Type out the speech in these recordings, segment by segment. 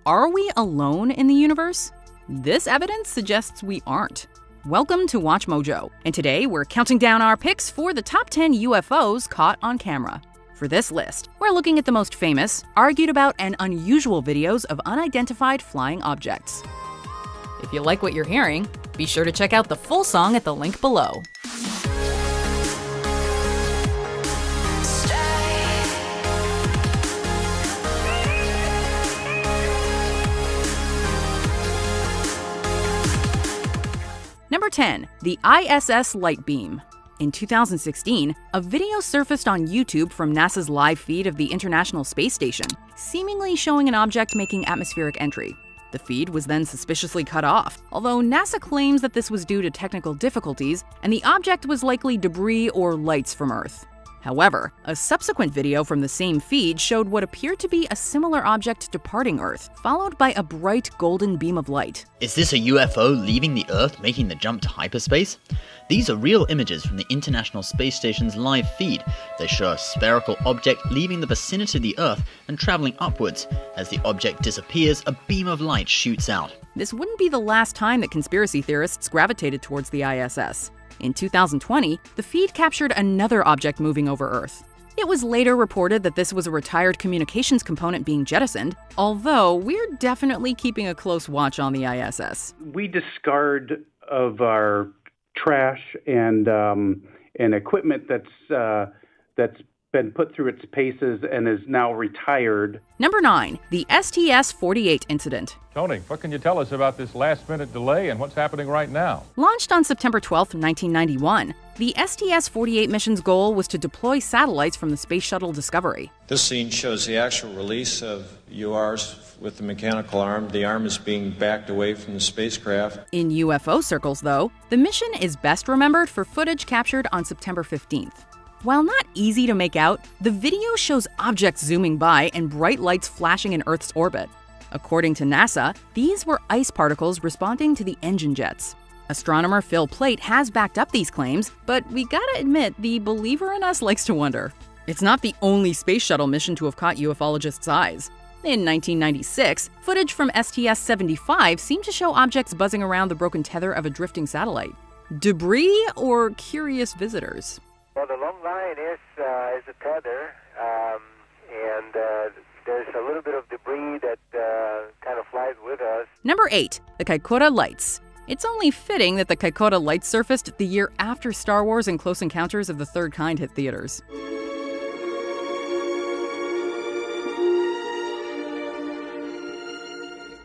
are we alone in the universe? This evidence suggests we aren't. Welcome to Watch Mojo, and today we're counting down our picks for the top 10 UFOs caught on camera. For this list, we're looking at the most famous, argued about, and unusual videos of unidentified flying objects. If you like what you're hearing, be sure to check out the full song at the link below. Number 10. The ISS Light Beam. In 2016, a video surfaced on YouTube from NASA's live feed of the International Space Station, seemingly showing an object making atmospheric entry. The feed was then suspiciously cut off, although NASA claims that this was due to technical difficulties and the object was likely debris or lights from Earth. However, a subsequent video from the same feed showed what appeared to be a similar object departing Earth, followed by a bright golden beam of light. Is this a UFO leaving the Earth, making the jump to hyperspace? These are real images from the International Space Station's live feed. They show a spherical object leaving the vicinity of the Earth and traveling upwards. As the object disappears, a beam of light shoots out. This wouldn't be the last time that conspiracy theorists gravitated towards the ISS. In 2020, the feed captured another object moving over Earth. It was later reported that this was a retired communications component being jettisoned, although we're definitely keeping a close watch on the ISS. We discard of our trash and equipment that's been put through its paces and is now retired. Number 9. The STS-48 incident. Tony, what can you tell us about this last-minute delay and what's happening right now? Launched on September 12, 1991, the STS-48 mission's goal was to deploy satellites from the Space Shuttle Discovery. This scene shows the actual release of URs with the mechanical arm. The arm is being backed away from the spacecraft. In UFO circles, though, the mission is best remembered for footage captured on September 15th. While not easy to make out, the video shows objects zooming by and bright lights flashing in Earth's orbit. According to NASA, these were ice particles responding to the engine jets. Astronomer Phil Plait has backed up these claims, but we gotta admit, the believer in us likes to wonder. It's not the only space shuttle mission to have caught ufologists' eyes. In 1996, footage from STS-75 seemed to show objects buzzing around the broken tether of a drifting satellite. Debris or curious visitors? Well, the long line is a tether, and there's a little bit of debris that kind of flies with us. Number 8. The Kaikoura Lights. It's only fitting that the Kaikoura Lights surfaced the year after Star Wars and Close Encounters of the Third Kind hit theaters.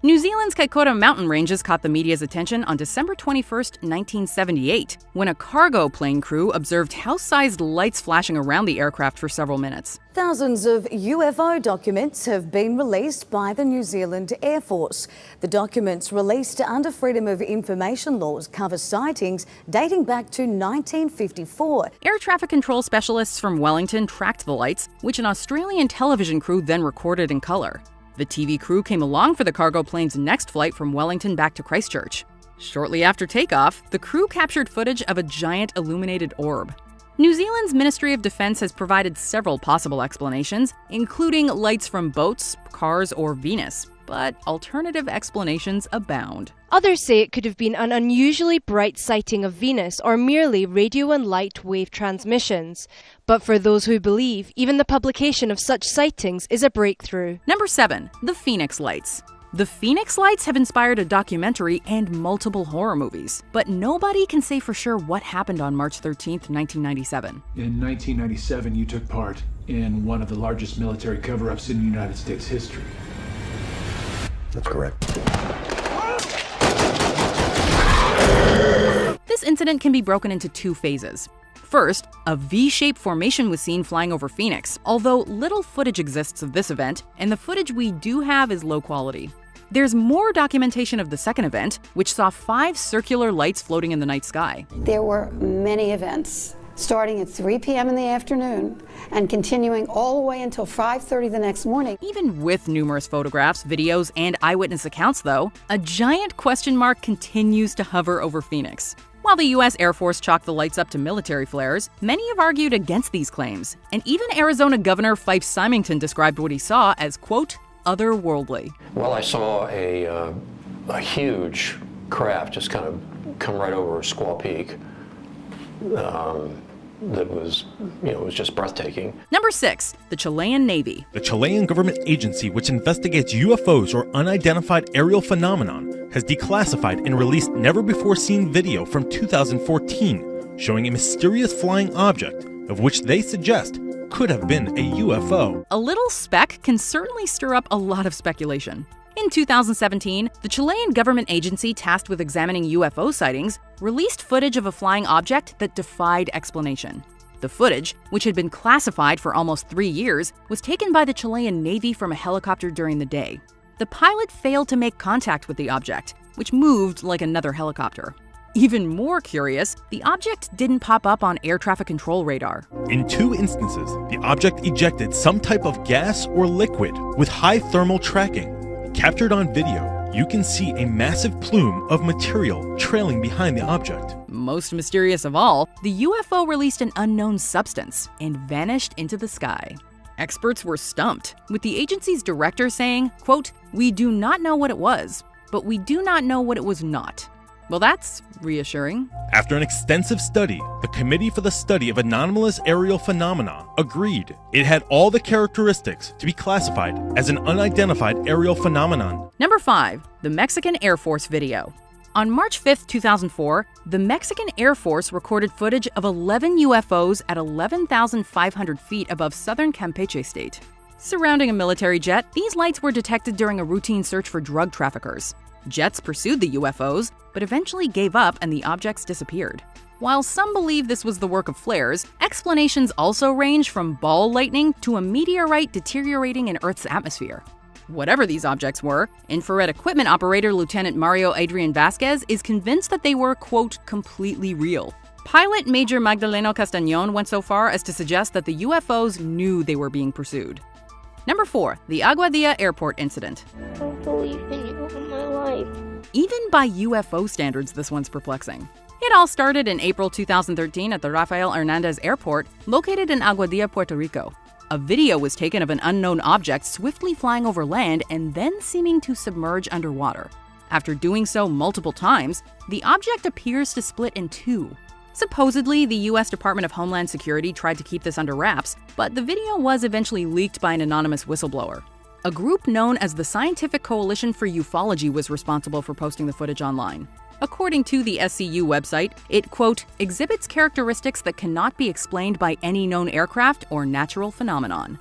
New Zealand's Kaikoura mountain ranges caught the media's attention on December 21, 1978, when a cargo plane crew observed house-sized lights flashing around the aircraft for several minutes. Thousands of UFO documents have been released by the New Zealand Air Force. The documents released under Freedom of Information laws cover sightings dating back to 1954. Air traffic control specialists from Wellington tracked the lights, which an Australian television crew then recorded in color. The TV crew came along for the cargo plane's next flight from Wellington back to Christchurch. Shortly after takeoff, the crew captured footage of a giant illuminated orb. New Zealand's Ministry of Defence has provided several possible explanations, including lights from boats, cars, or Venus, but alternative explanations abound. Others say it could have been an unusually bright sighting of Venus or merely radio and light wave transmissions. But for those who believe, even the publication of such sightings is a breakthrough. Number 7. The Phoenix Lights. The Phoenix Lights have inspired a documentary and multiple horror movies, but nobody can say for sure what happened on March 13, 1997. In 1997, you took part in one of the largest military cover-ups in United States history. That's correct. This incident can be broken into two phases. First, a V-shaped formation was seen flying over Phoenix, although little footage exists of this event, and the footage we do have is low quality. There's more documentation of the second event, which saw 5 circular lights floating in the night sky. There were many events, starting at 3 p.m. in the afternoon and continuing all the way until 5:30 the next morning. Even with numerous photographs, videos, and eyewitness accounts, though, a giant question mark continues to hover over Phoenix. While the U.S. Air Force chalked the lights up to military flares, many have argued against these claims, and even Arizona Governor Fife Symington described what he saw as, quote, otherworldly. Well, I saw a huge craft just kind of come right over Squaw Peak. That was, it was just breathtaking. Number 6, the Chilean Navy. The Chilean government agency which investigates UFOs or unidentified aerial phenomenon has declassified and released never-before-seen video from 2014 showing a mysterious flying object of which they suggest could have been a UFO. A little speck can certainly stir up a lot of speculation. In 2017, the Chilean government agency tasked with examining UFO sightings released footage of a flying object that defied explanation. The footage, which had been classified for almost 3 years, was taken by the Chilean Navy from a helicopter during the day. The pilot failed to make contact with the object, which moved like another helicopter. Even more curious, the object didn't pop up on air traffic control radar. In 2 instances, the object ejected some type of gas or liquid with high thermal tracking. Captured on video, you can see a massive plume of material trailing behind the object. Most mysterious of all, the UFO released an unknown substance and vanished into the sky. Experts were stumped, with the agency's director saying, quote, "We do not know what it was, but we do not know what it was not." Well, that's reassuring. After an extensive study, the Committee for the Study of Anomalous Aerial Phenomena agreed it had all the characteristics to be classified as an unidentified aerial phenomenon. Number 5, the Mexican Air Force video. On March 5, 2004, the Mexican Air Force recorded footage of 11 UFOs at 11,500 feet above southern Campeche state. Surrounding a military jet, these lights were detected during a routine search for drug traffickers. Jets pursued the UFOs, but eventually gave up and the objects disappeared. While some believe this was the work of flares, explanations also range from ball lightning to a meteorite deteriorating in Earth's atmosphere. Whatever these objects were, infrared equipment operator Lieutenant Mario Adrian Vasquez is convinced that they were, quote, completely real. Pilot Major Magdaleno Castañón went so far as to suggest that the UFOs knew they were being pursued. Number 4, the Aguadilla Airport incident. I don't believe in you in my life. Even by UFO standards, this one's perplexing. It all started in April 2013 at the Rafael Hernandez Airport, located in Aguadilla, Puerto Rico. A video was taken of an unknown object swiftly flying over land and then seeming to submerge underwater. After doing so multiple times, the object appears to split in 2. Supposedly, the U.S. Department of Homeland Security tried to keep this under wraps, but the video was eventually leaked by an anonymous whistleblower. A group known as the Scientific Coalition for Ufology was responsible for posting the footage online. According to the SCU website, it, quote, exhibits characteristics that cannot be explained by any known aircraft or natural phenomenon.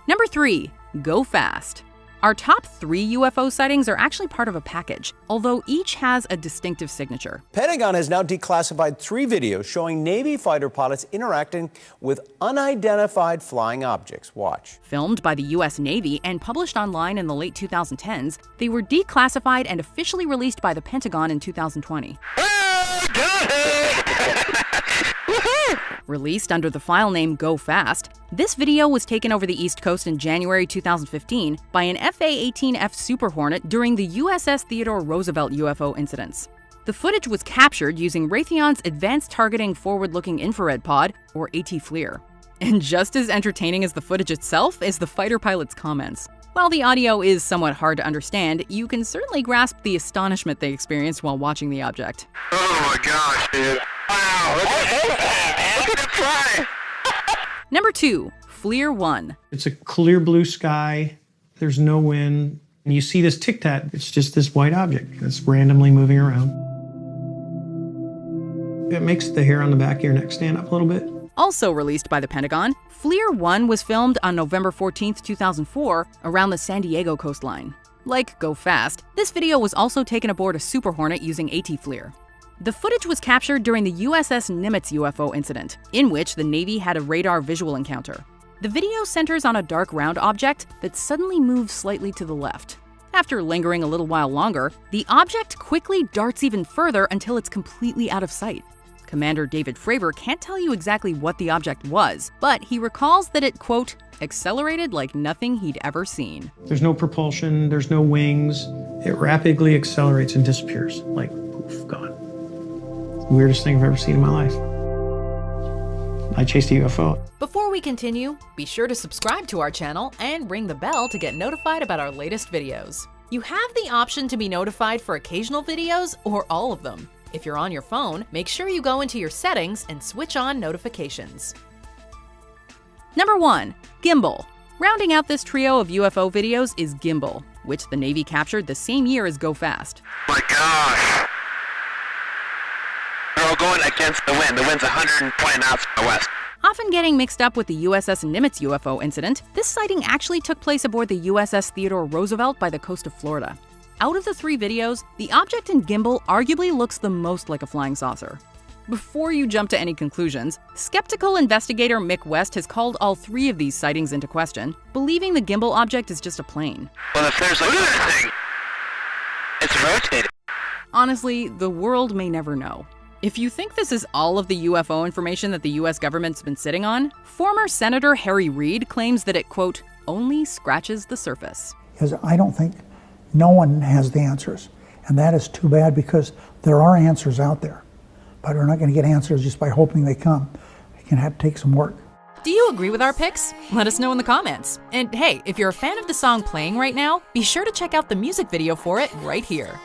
Number 3, go fast. Our top 3 UFO sightings are actually part of a package, although each has a distinctive signature. Pentagon has now declassified 3 videos showing Navy fighter pilots interacting with unidentified flying objects. Watch. Filmed by the U.S. Navy and published online in the late 2010s, they were declassified and officially released by the Pentagon in 2020. Released under the file name Go Fast, this video was taken over the East Coast in January 2015 by an FA-18F Super Hornet during the USS Theodore Roosevelt UFO incidents. The footage was captured using Raytheon's Advanced Targeting Forward-Looking Infrared Pod, or AT-FLIR. And just as entertaining as the footage itself is the fighter pilot's comments. While the audio is somewhat hard to understand, you can certainly grasp the astonishment they experienced while watching the object. Oh my gosh, dude. Wow, look at it fly. Number 2, FLIR 1. It's a clear blue sky, there's no wind, and you see this tic-tac, it's just this white object that's randomly moving around. It makes the hair on the back of your neck stand up a little bit. Also released by the Pentagon, FLIR 1 was filmed on November 14, 2004, around the San Diego coastline. Like Go Fast, this video was also taken aboard a Super Hornet using AT-FLIR. The footage was captured during the USS Nimitz UFO incident, in which the Navy had a radar visual encounter. The video centers on a dark round object that suddenly moves slightly to the left. After lingering a little while longer, the object quickly darts even further until it's completely out of sight. Commander David Fravor can't tell you exactly what the object was, but he recalls that it, quote, accelerated like nothing he'd ever seen. There's no propulsion, there's no wings. It rapidly accelerates and disappears, like poof, gone. Weirdest thing I've ever seen in my life. I chased a UFO. Before we continue, be sure to subscribe to our channel and ring the bell to get notified about our latest videos. You have the option to be notified for occasional videos or all of them. If you're on your phone, make sure you go into your settings and switch on notifications. Number 1. Gimbal. Rounding out this trio of UFO videos is Gimbal, which the Navy captured the same year as Go Fast. Oh my gosh. They're all going against the wind. The wind's 120 knots from the west. Often getting mixed up with the USS Nimitz UFO incident, this sighting actually took place aboard the USS Theodore Roosevelt by the coast of Florida. Out of the 3 videos, the object in Gimbal arguably looks the most like a flying saucer. Before you jump to any conclusions, skeptical investigator Mick West has called all 3 of these sightings into question, believing the gimbal object is just a plane. Well, if there's a look at that thing, it's rotating. Honestly, the world may never know. If you think this is all of the UFO information that the US government's been sitting on, former Senator Harry Reid claims that it, quote, only scratches the surface. Because I don't think no one has the answers. And that is too bad because there are answers out there. But we're not going to get answers just by hoping they come. It can have to take some work. Do you agree with our picks? Let us know in the comments. And hey, if you're a fan of the song playing right now, be sure to check out the music video for it right here.